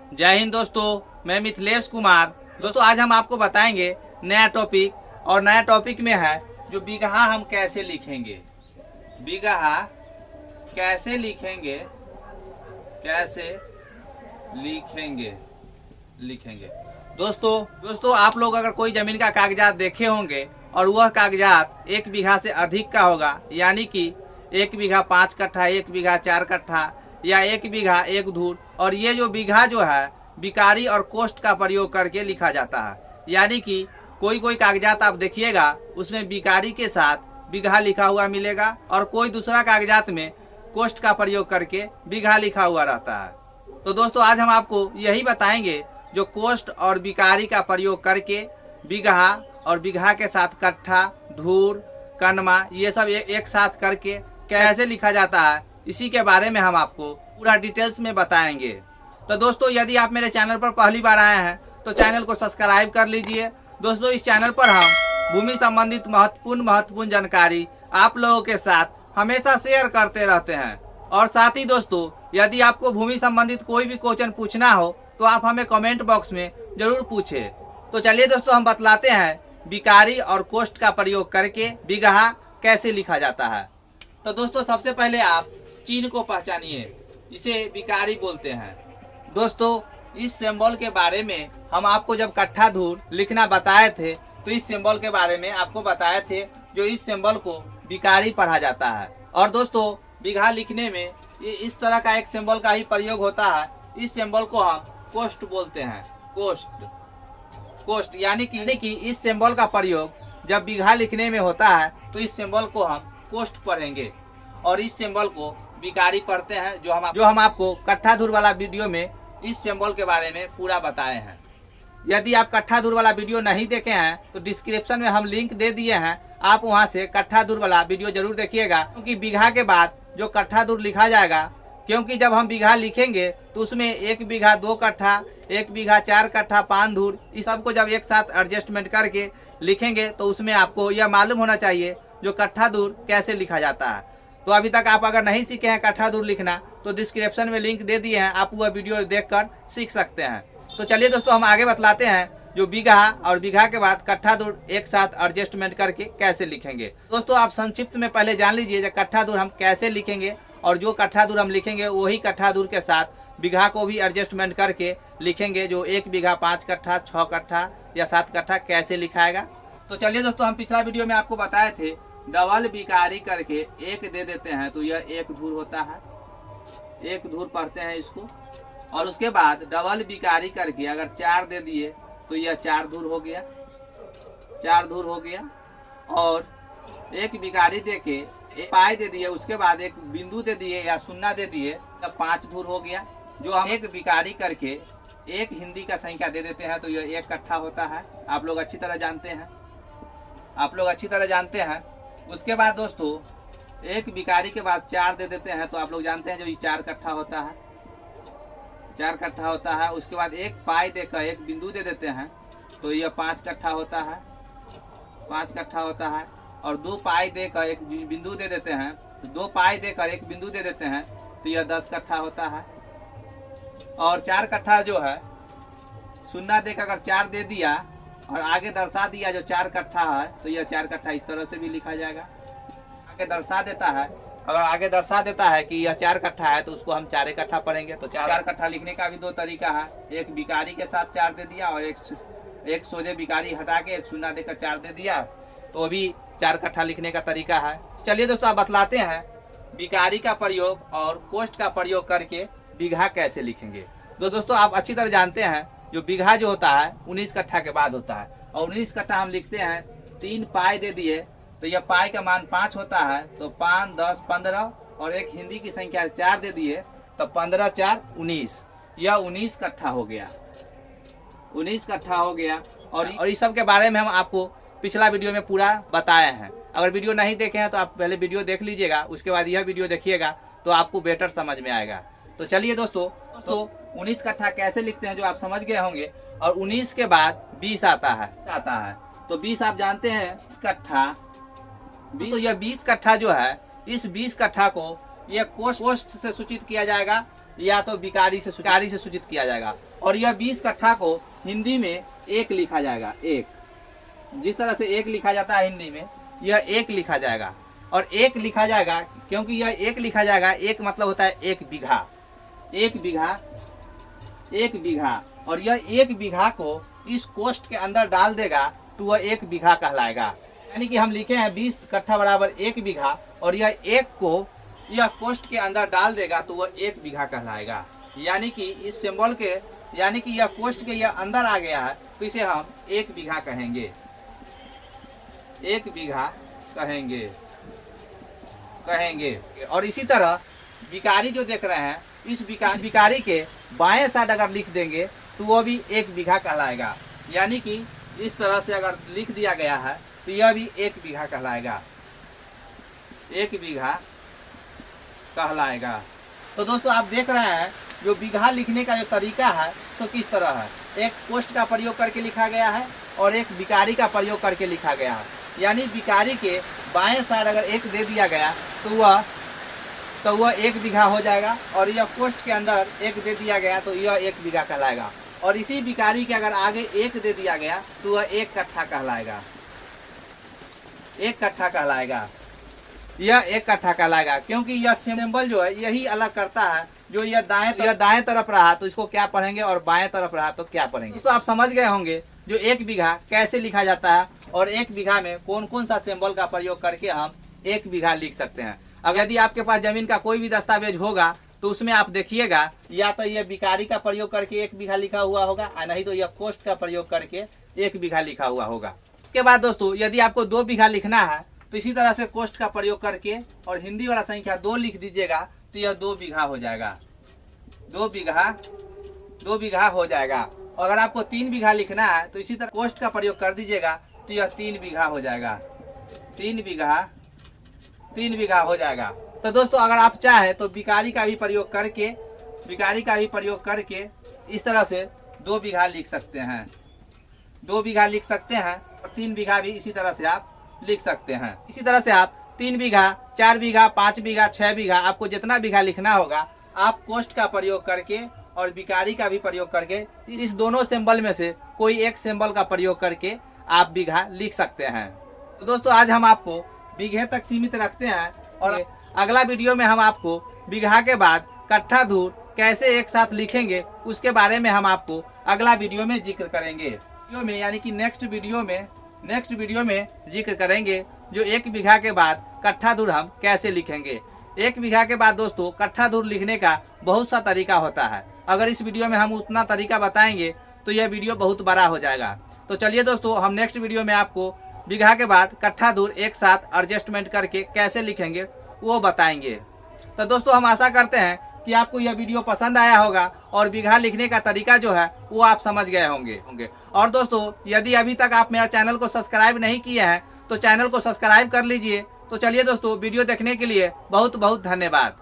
जय हिंद दोस्तों, मैं मिथिलेश कुमार। दोस्तों आज हम आपको बताएंगे नया टॉपिक, और नया टॉपिक में है जो बीघा हम कैसे लिखेंगे। बीघा कैसे लिखेंगे, कैसे लिखेंगे लिखेंगे दोस्तों आप लोग अगर कोई जमीन का कागजात देखे होंगे और वह कागजात 1 बीघा से अधिक का होगा, यानी कि 1 बीघा 5 कट्ठा, 1 बीघा 4 कट्ठा या 1 बीघा 1 धूर, और ये जो बीघा जो है बिकारी और कोष्ठ का प्रयोग करके लिखा जाता है। यानी कि कोई कागजात आप देखिएगा उसमें बिकारी के साथ बीघा लिखा हुआ मिलेगा और कोई दूसरा कागजात में कोष्ठ का प्रयोग करके बीघा लिखा हुआ रहता है। तो दोस्तों आज हम आपको यही बताएंगे जो कोष्ठ और बिकारी का प्रयोग करके बीघा और बीघा के साथ कट्ठा, धूर, कनमा ये सब एक साथ करके कैसे लिखा जाता है, इसी के बारे में हम आपको पूरा डिटेल्स में बताएंगे। तो दोस्तों यदि आप मेरे चैनल पर पहली बार आए हैं तो चैनल को सब्सक्राइब कर लीजिए। दोस्तों इस चैनल पर हम भूमि संबंधित महत्वपूर्ण जानकारी आप लोगों के साथ हमेशा शेयर करते रहते हैं। और साथ ही दोस्तों यदि आपको भूमि संबंधित कोई भी क्वेश्चन पूछना हो तो आप हमें कमेंट बॉक्स में जरूर पूछें। तो चलिए दोस्तों हम बतलाते हैं बिकारी और कोष्ठ का प्रयोग करके बीघा कैसे लिखा जाता है। तो दोस्तों सबसे पहले आप चिन्ह को पहचानिए, इसे बिकारी बोलते हैं। दोस्तों इस सिंबल के बारे में हम आपको जब कट्ठा धूर लिखना बताए थे तो इस सिंबल के बारे में आपको बताए थे जो इस सिंबल को बिकारी पढ़ा जाता है। और दोस्तों बीघा लिखने में ये इस तरह का एक सिंबल का ही प्रयोग होता है। इस सिंबल को हम कोष्ठ बोलते हैं। कोष्ठ यानी कि इस सिंबल का प्रयोग जब बीघा लिखने में होता है तो इस सिंबल को हम कोष्ठ पढ़ेंगे और इस सिंबल को बिकारी पढ़ते हैं, जो हम आपको कट्ठा धूर वाला वीडियो में इस सिंबल के बारे में पूरा बताए हैं। यदि आप कट्ठा धूर वाला वीडियो नहीं देखे हैं तो डिस्क्रिप्शन में हम लिंक दे दिए हैं, आप वहां से कट्ठा धूर वाला वीडियो जरूर देखिएगा। क्योंकि बीघा के बाद जो कट्ठा धूर लिखा जाएगा, क्योंकि जब हम बीघा लिखेंगे तो उसमें 1 बीघा 2 कट्ठा, 1 बीघा 4 कट्ठा, 5 धूर, इस सबको जब एक साथ एडजस्टमेंट करके लिखेंगे तो उसमें आपको यह मालूम होना चाहिए जो कट्ठा धूर कैसे लिखा जाता है। तो अभी तक आप अगर नहीं सीखे हैं कट्ठा धूर लिखना तो डिस्क्रिप्शन में लिंक दे दिए हैं, आप वह वीडियो देखकर सीख सकते हैं। तो चलिए दोस्तों हम आगे बतलाते हैं जो बीघा और बीघा के बाद कट्ठा धूर एक साथ एडजस्टमेंट करके कैसे लिखेंगे। दोस्तों आप संक्षिप्त में पहले जान लीजिए जो कट्ठा धूर हम कैसे लिखेंगे, और जो कट्ठा धूर हम लिखेंगे वही कट्ठा धूर के साथ बीघा को भी एडजस्टमेंट करके लिखेंगे, जो 1 बीघा 5 कट्ठा, 6 कट्ठा या 7 कट्ठा कैसे लिखाएगा। तो चलिए दोस्तों हम पिछला वीडियो में आपको बताए थे डबल बिकारी करके 1 दे देते हैं तो यह 1 धूर होता है, 1 धूर पढ़ते हैं इसको। और उसके बाद डबल बिकारी करके अगर 4 दे दिए तो यह 4 धूर हो गया, 4 धूर हो गया। और 1 बिकारी दे के 1 पाई दे दिए, उसके बाद 1 बिंदु दे दिए या शून्य दे दिए तब 5 धूर हो गया। जो हम 1 बिकारी करके 1 हिंदी का संख्या दे देते हैं तो यह 1 कट्ठा होता है। आप लोग अच्छी तरह जानते हैं। उसके बाद दोस्तों 1 बिकारी के बाद 4 दे देते हैं तो आप लोग जानते हैं जो ये 4 कट्ठा होता है, 4 कट्ठा होता है। उसके बाद 1 पाई देकर 1 बिंदु दे देते हैं तो यह 5 कट्ठा होता है, 5 कट्ठा होता है। और 2 पाई देकर 1 बिंदु दे देते हैं, 2 पाई देकर 1 बिंदु दे देते हैं तो यह 10 कट्ठा होता है। और 4 कट्ठा जो है शून्य देकर अगर 4 दे दिया और आगे दर्शा दिया जो 4 कट्ठा है तो यह 4 कट्ठा इस तरह से भी लिखा जाएगा। आगे दर्शा देता है, अगर आगे दर्शा देता है कि यह 4 कट्ठा है तो उसको हम 4 कट्ठा पढ़ेंगे। तो 4 कट्ठा लिखने का भी 2 तरीका है, एक बिकारी के साथ 4 दे दिया और एक सोजे बिकारी हटा के 1 शून्य देकर 4 दे दिया, तो भी 4 कट्ठा लिखने का तरीका है। चलिए दोस्तों आप बतलाते हैं बिकारी का प्रयोग और कोष्ठ का प्रयोग करके बीघा कैसे लिखेंगे। तो दोस्तों आप अच्छी तरह जानते हैं जो बीघा जो होता है 19 कट्ठा के बाद होता है, और 19 कट्ठा हम लिखते हैं 3 पाई दे दिए तो यह पाई का मान 5 होता है, तो 5, 10, 15 और 1 हिंदी की संख्या 4 दे दिए तो 15, 4, 19, यह 19 कट्ठा हो गया, 19 कट्ठा हो गया। और इस सब के बारे में हम आपको पिछला वीडियो में पूरा बताए हैं। अगर वीडियो नहीं देखे हैं तो आप पहले वीडियो देख लीजिएगा, उसके बाद यह वीडियो देखिएगा तो आपको बेटर समझ में आएगा। तो चलिए दोस्तों तो 19 कट्ठा कैसे लिखते हैं जो आप समझ गए होंगे। और 19 के बाद 20 आता है तो 20 आप जानते हैं कट्ठा, तो यह 20 कट्ठा जो है इस 20 कट्ठा को यह कोष्ठ से सूचित किया जाएगा या तो बिकारी से सूचित किया जाएगा। और यह 20 कट्ठा को हिंदी में 1 लिखा जाएगा। 1 जिस तरह से 1 लिखा जाता है हिंदी में, यह 1 लिखा जाएगा। और 1 लिखा जाएगा क्योंकि यह 1 लिखा जाएगा। 1 मतलब होता है 1 बीघा। 1 बीघा, 1 बीघा। और यह 1 बीघा को इस कोष्ठ के अंदर डाल देगा तो वह 1 बीघा कहलाएगा। यानी कि हम लिखे हैं 20 कट्ठा बराबर 1 बीघा, और यह 1 को यह कोष्ठ के अंदर डाल देगा तो वह 1 बीघा कहलाएगा। यानी कि इस सिंबल के, यानी कि यह कोष्ठ के यह अंदर आ गया है तो इसे हम 1 बीघा कहेंगे। 1 बीघा कहेंगे। और इसी तरह बिकारी जो देख रहे हैं, इस बिकारी के बाएं साइड अगर लिख देंगे तो वो भी 1 बीघा कहलाएगा। यानी कि इस तरह से अगर लिख दिया गया है तो यह भी 1 बीघा कहलाएगा। 1 बीघा कहलाएगा। तो दोस्तों आप देख रहे हैं जो बीघा लिखने का जो तरीका है तो किस तरह है। एक कोष्ठ का प्रयोग करके लिखा गया है और एक बिकारी का प्रयोग करके लिखा गया है। यानी बिकारी के बाएं साइड अगर 1 दे दिया गया तो वह 1 बीघा हो जाएगा, और यह कोष्ठ के अंदर 1 दे दिया गया तो यह 1 बीघा कहलाएगा। और इसी बिकारी के अगर आगे 1 दे दिया गया तो वह 1 कट्ठा कहलाएगा। 1 कट्ठा कहलाएगा। यह 1 कट्ठा कहलाएगा क्योंकि यह सिंबल जो है यही अलग करता है। जो यह दाएं तरफ रहा तो इसको क्या पढ़ेंगे, और बाएं तरफ रहा तो क्या पढ़ेंगे। तो आप समझ गए होंगे जो 1 बीघा कैसे लिखा जाता है और 1 बीघा में कौन कौन सा सिंबल का प्रयोग करके हम 1 बीघा लिख सकते हैं। अगर यदि आपके पास जमीन का कोई भी दस्तावेज होगा तो उसमें आप देखिएगा या तो यह बिकारी का प्रयोग करके 1 बीघा लिखा हुआ होगा, नहीं तो यह कोष्ठ का प्रयोग करके 1 बीघा लिखा हुआ होगा। उसके बाद दोस्तों यदि आपको 2 बीघा लिखना है तो इसी तरह से कोष्ठ का प्रयोग करके और हिंदी वाला संख्या 2 लिख दीजिएगा तो यह 2 बीघा हो जाएगा। 2 बीघा हो जाएगा। और अगर आपको 3 बीघा लिखना है तो इसी तरह कोष्ठ का प्रयोग कर दीजिएगा तो यह 3 बीघा हो जाएगा। 3 बीघा हो जाएगा। तो दोस्तों अगर आप चाहे तो बिकारी का भी प्रयोग करके इस तरह से 2 बीघा लिख सकते हैं। 2 बीघा लिख सकते हैं और 3 बीघा भी इसी तरह से आप लिख सकते हैं। इसी तरह से आप 3 बीघा, 4 बीघा, 5 बीघा, 6 बीघा, आपको जितना बीघा लिखना होगा आप कोष्ठ का प्रयोग करके और बिकारी का भी प्रयोग करके इस दोनों सिंबल में से कोई एक सिंबल का प्रयोग करके आप बीघा लिख सकते हैं। तो दोस्तों आज हम आपको बीघे तक सीमित रखते हैं, और अगला वीडियो में हम आपको बीघा के बाद कट्ठा धूर कैसे एक साथ लिखेंगे उसके बारे में हम आपको अगला वीडियो में जिक्र करेंगे। यानी कि नेक्स्ट वीडियो में जिक्र करेंगे जो 1 बीघा के बाद कट्ठा धूर हम कैसे लिखेंगे। 1 बीघा के बाद दोस्तों कट्ठा धूर लिखने का बहुत सा तरीका होता है। अगर इस वीडियो में हम उतना तरीका बताएंगे तो यह वीडियो बहुत बड़ा हो जाएगा। तो चलिए दोस्तों हम नेक्स्ट वीडियो में आपको बीघा के बाद कट्ठा धूर एक साथ एडजस्टमेंट करके कैसे लिखेंगे वो बताएंगे। तो दोस्तों हम आशा करते हैं कि आपको यह वीडियो पसंद आया होगा और बीघा लिखने का तरीका जो है वो आप समझ गए होंगे। और दोस्तों यदि अभी तक आप मेरा चैनल को सब्सक्राइब नहीं किए हैं तो चैनल को सब्सक्राइब कर लीजिए। तो चलिए दोस्तों वीडियो देखने के लिए बहुत बहुत धन्यवाद।